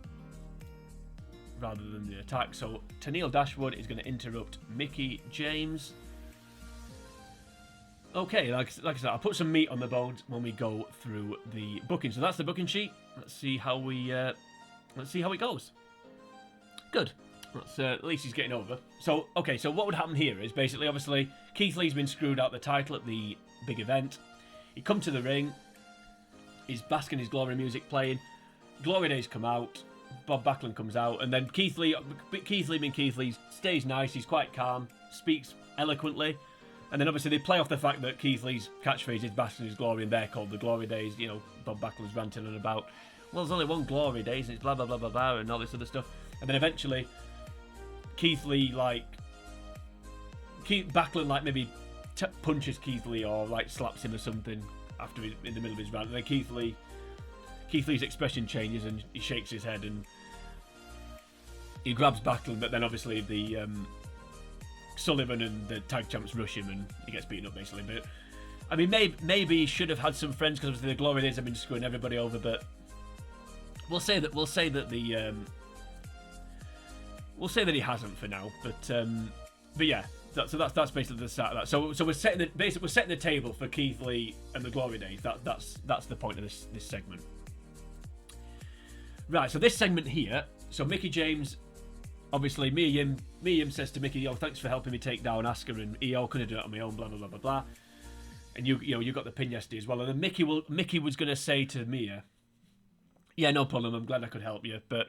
rather than the attack. So Tennille Dashwood is going to interrupt Mickie James. Okay, like I said, I'll put some meat on the bones when we go through the booking. So that's the booking sheet. Let's see how it goes. Good. That's, at least he's getting over. So, okay, so what would happen here is basically, obviously, Keith Lee's been screwed out the title at the big event. He come to the ring. He's basking his glory music playing. Glory Days come out. Bob Backlund comes out. And then Keith Lee being Keith Lee, stays nice. He's quite calm. Speaks eloquently. And then, obviously, they play off the fact that Keith Lee's catchphrase is basking his glory, and they're called the Glory Days. You know, Bob Backlund's ranting on about, well, there's only one Glory Days, and it's blah, blah, blah, blah, blah, and all this other stuff. And then eventually, Backlund maybe punches Keith Lee or slaps him or something after in the middle of his rant. And then Keith Lee's expression changes and he shakes his head and he grabs Backlund, but then obviously the Sullivan and the tag champs rush him and he gets beaten up basically. But I mean, maybe he should have had some friends because obviously the Glory Days have been screwing everybody over. But we'll say that he hasn't for now, but yeah, that's basically the start of that. So we're setting the table for Keith Lee and the Glory Days. That's the point of this segment. Right. So this segment here. So Mickie James, obviously Mia Yim says to Mickie, "Yo, thanks for helping me take down Asuka and Io. Couldn't do it on my own. Blah blah blah blah blah." And you got the pin yesterday as well. And then Mickie was going to say to Mia, "Yeah, no problem. I'm glad I could help you, but."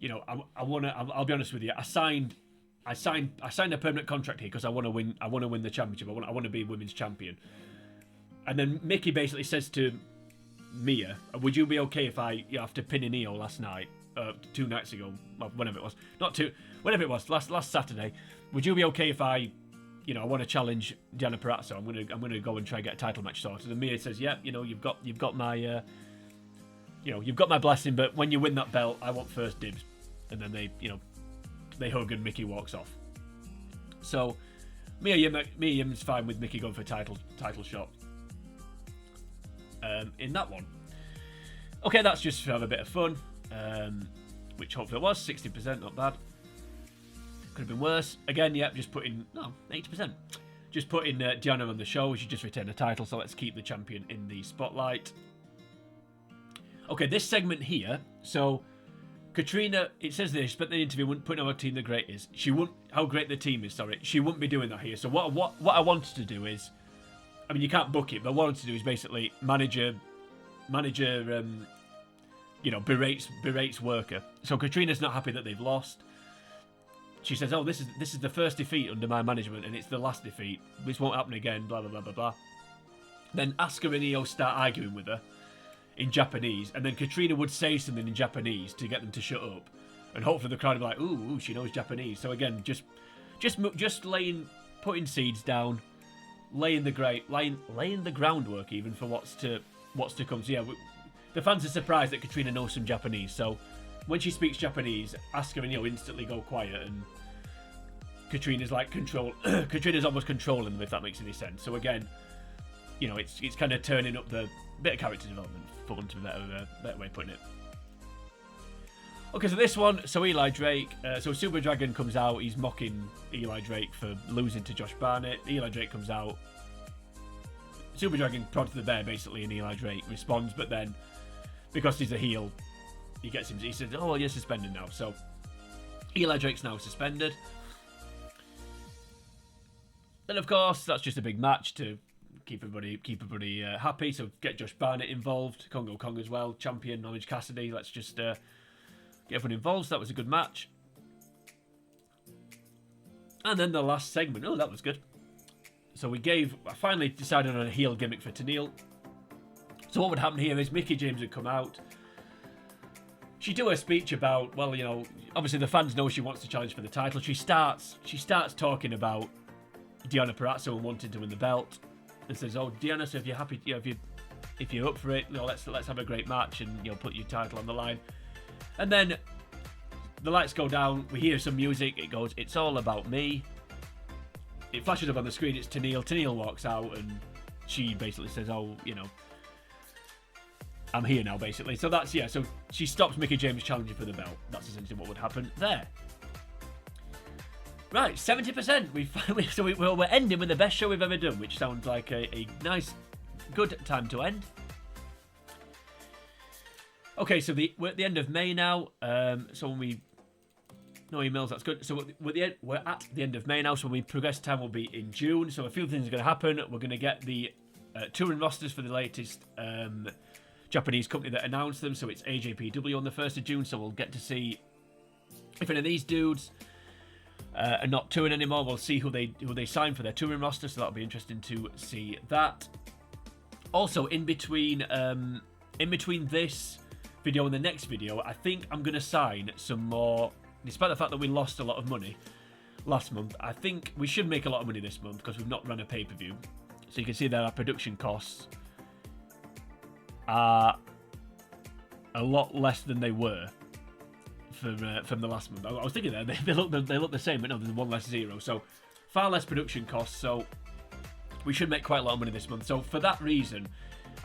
You know, I'll be honest with you. I signed a permanent contract here because I want to win. I want to win the championship. I want to be women's champion. And then Mickie basically says to Mia, "Would you be okay if I, after pinning Io last night, 2 nights ago, well, whenever it was, last Saturday, would you be okay if I want to challenge Deonna Purrazzo? I'm gonna go and try and get a title match sorted." And Mia says, "Yeah, you've got my." You've got my blessing, but when you win that belt, I want first dibs." And then they hug and Mickie walks off. So Mia Yim's fine with Mickie going for a title shot in that one. Okay, that's just to have a bit of fun, which hopefully it was. 60%, not bad. Could have been worse. Again, just put in 80%. Just put in Deonna on the show. She just retained the title, so let's keep the champion in the spotlight. Okay, this segment here, so Katrina, it says this, but the interview wouldn't put how team the great is. How great the team is, sorry. She wouldn't be doing that here. So what I wanted to do is, I mean, you can't book it, but what I wanted to do is basically manager, berates worker. So Katrina's not happy that they've lost. She says, "Oh, this is the first defeat under my management, and it's the last defeat. This won't happen again, blah, blah, blah, blah, blah." Then Asuka and Io start arguing with her in Japanese, and then Katrina would say something in Japanese to get them to shut up, and hopefully the crowd would be like, "Ooh, she knows Japanese." So again, just putting seeds down, laying the groundwork even for what's to come. So yeah, the fans are surprised that Katrina knows some Japanese. So when she speaks Japanese, Asuka and Io instantly go quiet, and Katrina's Katrina's almost controlling them, if that makes any sense. So again, it's kind of turning up the bit of character development, for want of a better way of putting it. Okay, so this one, Eli Drake, so Super Dragon comes out, he's mocking Eli Drake for losing to Josh Barnett. Eli Drake comes out, Super Dragon prods the bear basically, and Eli Drake responds, but then because he's a heel, he says, oh, well, you're suspended now. So Eli Drake's now suspended. And of course, that's just a big match to keep everybody happy. So get Josh Barnett involved, Congo Kong as well, champion Orange Cassidy. Let's just get everyone involved. So that was a good match. And then the last segment. Oh, that was good. So I finally decided on a heel gimmick for Tenille. So what would happen here is Mickie James would come out. She'd do a speech about, well, you know, obviously the fans know she wants to challenge for the title. She starts talking about Deonna Purrazzo and wanting to win the belt. And says, oh, Deonna, so if you're happy, you know, if you're up for it, you know, let's have a great match and, you know, put your title on the line. And then the lights go down. We hear some music. It goes, it's all about me. It flashes up on the screen. It's Tenille. Tenille walks out and she basically says, oh, you know, I'm here now, basically. So that's, yeah, so she stops Mickie James challenging for the belt. That's essentially what would happen there. Right, 70%. So we're ending with the best show we've ever done, which sounds like a nice, good time to end. Okay, so we're at the end of May now. So when we... No emails, that's good. So we're at the end of May now, so when we progress time will be in June. So a few things are going to happen. We're going to get the touring rosters for the latest Japanese company that announced them. So it's AJPW on the 1st of June, so we'll get to see if any of these dudes are not touring anymore. We'll see who they sign for their touring roster, so that'll be interesting to see that. Also, in between this video and the next video, I think I'm going to sign some more. Despite the fact that we lost a lot of money last month, I think we should make a lot of money this month because we've not run a pay-per-view. So you can see that our production costs are a lot less than they were from the last month. I was thinking that they look the same, but no, there's one less zero. So far less production costs. So we should make quite a lot of money this month. So for that reason,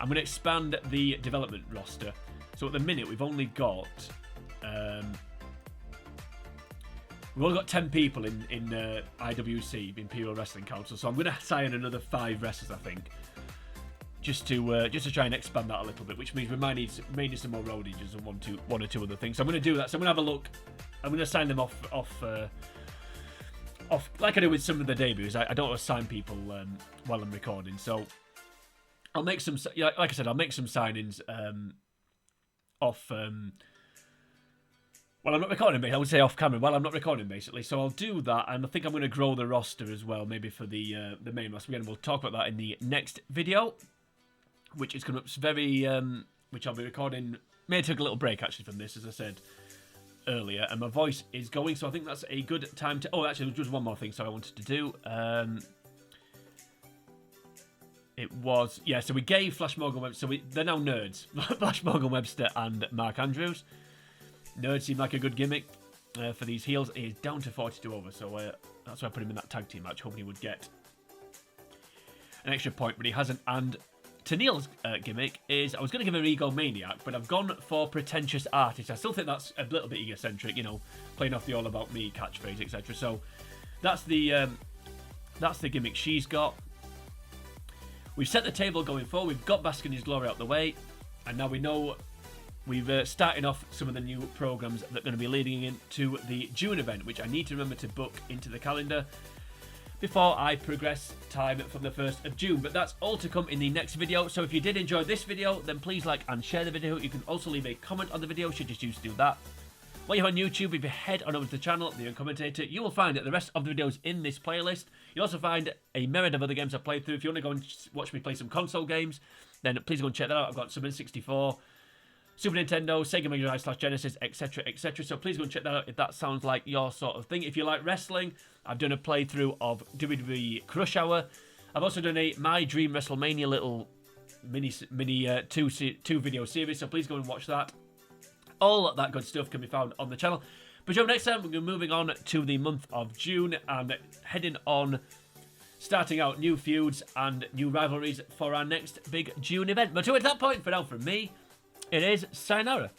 I'm going to expand the development roster. So at the minute, we've only got 10 people in IWC, in Imperial Wrestling Council. So I'm going to sign another 5 wrestlers, I think, just to try and expand that a little bit, which means we might need some more roadages and one or two other things. So I'm going to do that. So I'm going to have a look. I'm going to sign them off like I do with some of the debuts. I don't want to sign people while I'm recording. So I'll make some, like I said, I'll make some signings off. Well, I'm not recording, I would say off camera. Well, I'm not recording, basically. So I'll do that, and I think I'm going to grow the roster as well, maybe for the main roster. Again, we'll talk about that in the next video, which is coming up very, which I'll be recording. May take a little break, actually, from this, as I said earlier, and my voice is going, so I think that's a good time to... Oh, actually, there's just one more thing, I wanted to do. It was... Yeah, so we gave Flash Morgan Webster... So they're now nerds. Flash Morgan Webster and Mark Andrews. Nerd seemed like a good gimmick for these heels. He is down to 42 over, so that's why I put him in that tag team match, hoping he would get an extra point, but he hasn't. And Tenille's gimmick is, I was going to give her Ego Maniac, but I've gone for Pretentious Artist. I still think that's a little bit egocentric, you know, playing off the All About Me catchphrase, etc. So that's the gimmick she's got. We've set the table going forward. We've got Bask in His Glory out the way, and now we know... We've starting off some of the new programs that are going to be leading into the June event, which I need to remember to book into the calendar before I progress time from the 1st of June. But that's all to come in the next video. So if you did enjoy this video, then please like and share the video. You can also leave a comment on the video should you choose to do that. While you're on YouTube, if you head on over to the channel, The Uncommentator, you will find the rest of the videos in this playlist. You'll also find a myriad of other games I've played through. If you want to go and watch me play some console games, then please go and check that out. I've got some N64, Super Nintendo, Sega Mega Drive / Genesis, etc, etc. So please go and check that out if that sounds like your sort of thing. If you like wrestling, I've done a playthrough of WWE Crush Hour. I've also done a My Dream WrestleMania little mini two video series, so please go and watch that. All that good stuff can be found on the channel. But until next time, we're moving on to the month of June and heading on, starting out new feuds and new rivalries for our next big June event. But to that point, for now, from me, it is sayonara.